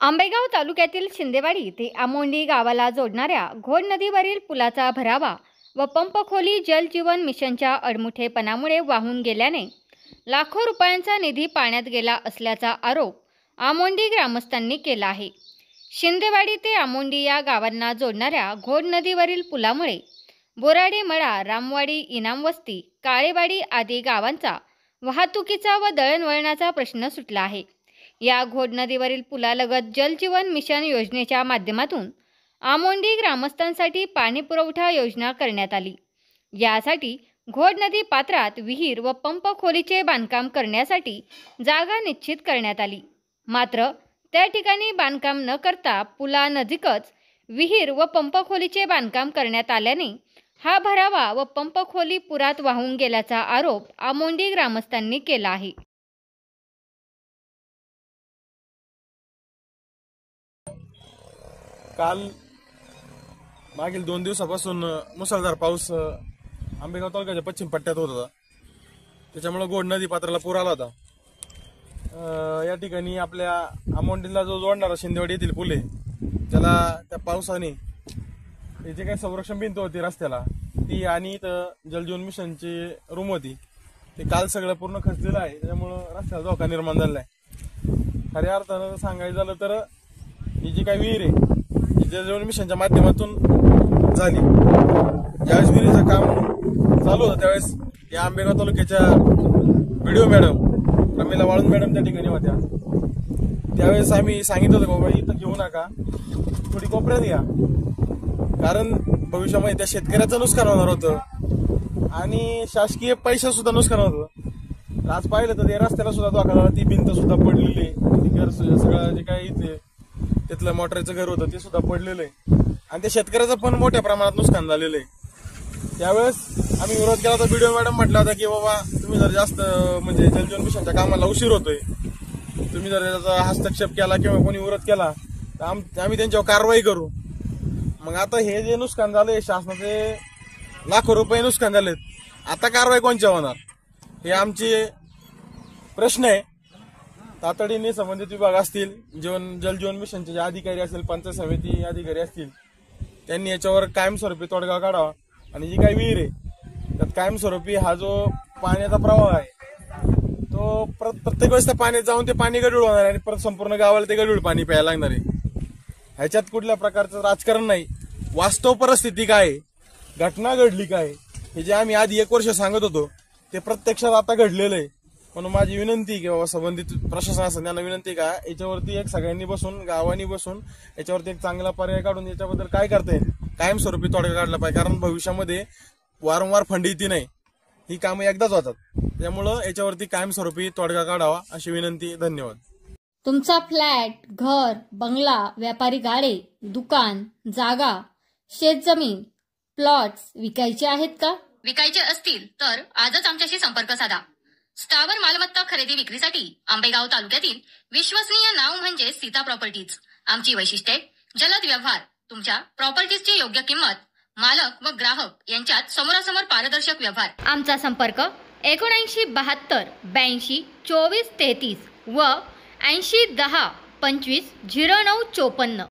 आंबेगाव तालुक्यातील शिंदेवाडी ते आमोंडी गावाला जोडणाऱ्या घोड नदीवरील पुलाचा भरावा व पंपखोली जल जीवन मिशनच्या अडमुठेपणामुळे वाहून गेल्याने लाखो रुपयांचा निधी पाण्यात गेला असल्याचा आरोप आमोंडी ग्रामस्थांनी केला आहे। शिंदेवाडी ते आमोंडी या गावांना जोडणाऱ्या घोड नदीवरील पुलामुळे बोराडे मळा, रामवाडी, इनामवस्ती, काळेवाडी आदी गावांचा वाहतुकीचा व दळणवळणाचा प्रश्न सुटला आहे। या घोड नदीवरील पुलालगत जल जीवन मिशन योजनेच्या माध्यमातून आमोंडी ग्रामस्थांसाठी पाणी पुरवठा योजना करण्यात आली। यासाठी घोड नदी पात्रात विहीर व पंप खोलीचे बांधकाम करण्यासाठी जागा निश्चित करण्यात आली। मात्र त्या ठिकाणी बांधकाम न करता पुलानजीकच विहीर व पंप खोलीचे बांधकाम करण्यात आल्याने हा भरावा व पंप खोली पुरात वाहून गेल्याचा आरोप आमोंडी ग्रामस्थांनी केला आहे। काल मागील 2 दिवसापासून मुसळधार पाऊस आंबेगाव तालुक्याच्या पश्चिम पट्ट्यात होत होता। त्याच्यामुळे घोड नदी पात्राला पूर आला होता। या ठिकाणी आपल्या आमोंडीला जो जोडणारा शिंदेवाडी येथील पूल आहे त्याला त्या पावसाने जे काही संरक्षण भिंत होती रस्त्याला ती आणि जलजीवन मिशनची रूम होती ते काल सगळं पूर्ण खचलेलं आहे। त्याच्यामुळे रस्त्याला धोका निर्माण झालेला आहे। खऱ्या अर्थानं सांगायचं झालं तर ही जी काही विहीर आहे जलजीवन मिशनच्या माध्यमातून झाली। ज्यावेळेस विहिरीचं काम चालू होतं त्यावेळेस या आंबेगाव तालुक्याच्या व्हिडिओ मॅडम रमीला वाळून मॅडम त्या ठिकाणी होत्या। त्यावेळेस आम्ही सांगितलं होतं बाबा इथं घेऊ नका, थोडी कोपऱ्यात घ्या, कारण भविष्यामध्ये त्या शेतकऱ्याचं नुकसान होणार होतं आणि शासकीय पैसा सुद्धा नुकसान होतं। आज पाहिलं तर ते रस्त्याला सुद्धा धोका झाला, ती भिंत सुद्धा पडलेली, घर सगळं जे काही इथे तिथलं मोटरचं घर होतं ते सुद्धा पडलेलं आहे आणि त्या शेतकऱ्याचं पण मोठ्या प्रमाणात नुकसान झालेलं आहे। त्यावेळेस आम्ही विरोध केला होता। व्हिडिओ मॅडम म्हटला होता की बाबा तुम्ही जर जास्त म्हणजे जलजीवन मिशनच्या कामाला उशीर होतोय, तुम्ही जर त्याचा हस्तक्षेप केला किंवा कोणी विरोध केला तर आम्ही त्यांच्यावर कारवाई करू। मग आता हे जे नुकसान झालंय शासनाचे लाखो रुपये नुकसान झालेत, आता कारवाई कोणच्या होणार हे आमचे प्रश्न आहे। तातडीने संबंधित विभाग असतील, जलजीवन मिशनचे जे अधिकारी असतील, पंचायत समिती अधिकारी असतील, त्यांनी याच्यावर कायमस्वरूपी तोडगा काढावा आणि जी काही विहीर आहे त्यात कायमस्वरूपी हा जो पाण्याचा प्रवाह आहे तो प्रत्येक वेळेस त्या पाण्यात जाऊन ते पाणी गढूळ होणार आहे आणि परत संपूर्ण गावाला ते गढूळ पाणी प्यायला लागणार आहे। ह्याच्यात कुठल्या प्रकारचं राजकारण नाही, वास्तव परिस्थिती काय आहे, घटना घडली काय हे जे आम्ही आधी 1 वर्ष सांगत होतो ते प्रत्यक्षात आता घडलेलं आहे। म्हणून माझी विनंती की बाबा संबंधित प्रशासन असेल त्यांना विनंती का याच्यावरती एक सगळ्यांनी बसून गावांनी बसून याच्यावरती एक चांगला पर्याय काढून याच्याबद्दल काय करता येईल कायमस्वरूपी तोडगा काढला पाहिजे, कारण भविष्यामध्ये वारंवार फंडिती नाही, ही कामं एकदाच होतात। त्यामुळं याच्यावरती कायमस्वरूपी तोडगा काढावा अशी विनंती। धन्यवाद। तुमचा फ्लॅट, घर, बंगला, व्यापारी गाडे, दुकान, जागा, शेतजमीन, प्लॉट्स विकायचे आहेत का? विकायचे असतील तर आजच आमच्याशी संपर्क साधा। स्थावर मालमत्ता खरेदी विक्रीसाठी आंबेगाव तालुक्यातील विश्वसनीय नाव म्हणजे सीता प्रॉपर्टीज। आमची वैशिष्ट्ये: जलद व्यवहार, तुमच्या प्रॉपर्टीजची योग्य किंमत, मालक व ग्राहक यांच्यात समोरासमोर पारदर्शक व्यवहार। आमचा संपर्क 7972 82 24 33 व 80 10 25 09 54।